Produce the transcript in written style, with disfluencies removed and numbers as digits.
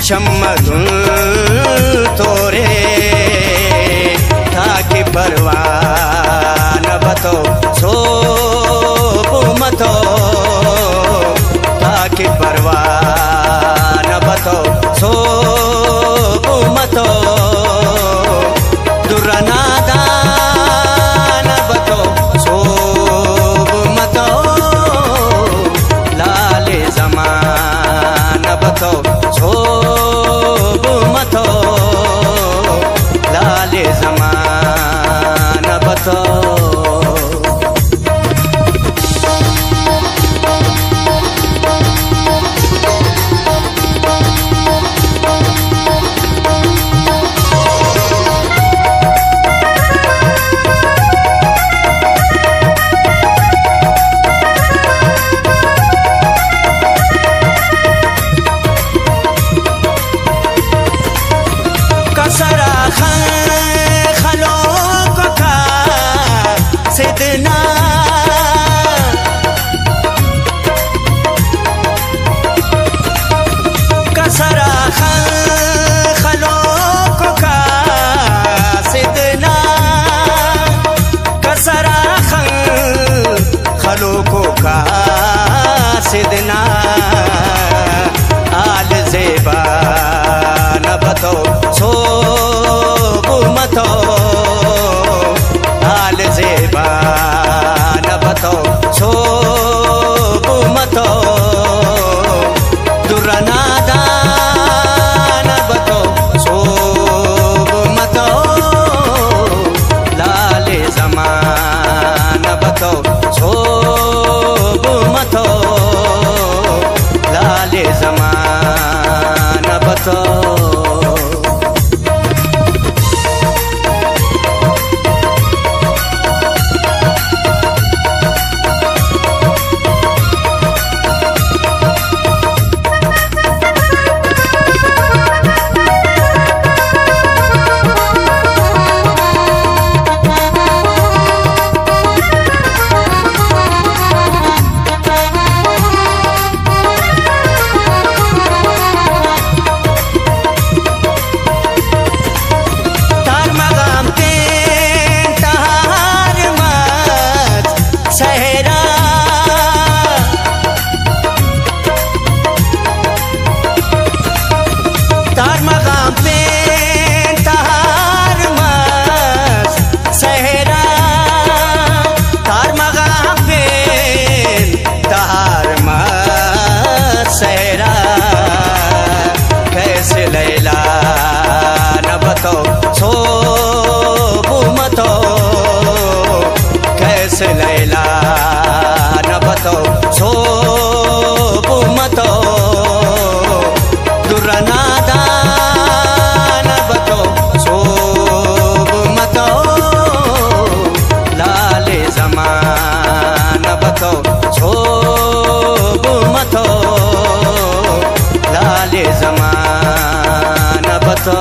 शम्मदुल तोरे ताकि परवान बतो सोब मतो ताकि परवान बतो सोब मतो दुरनादान बतो सोब मतो लाले जमान बतो सोब मतो लाले जमान बतो। सिदना आल ज़ेबा न बतो सोब मतो आल ज़ेबा न बतो सोब मतो दुरनादा न बतो सोब मतो लाले ज़मान बतो सोब मतो लाले ज़मान बतो। कैसे लैला न बतो सोब मतो दुरनादा न बतो सोब मतो लाले ज़मान बतो सोब मतो लाले ज़मान बतो।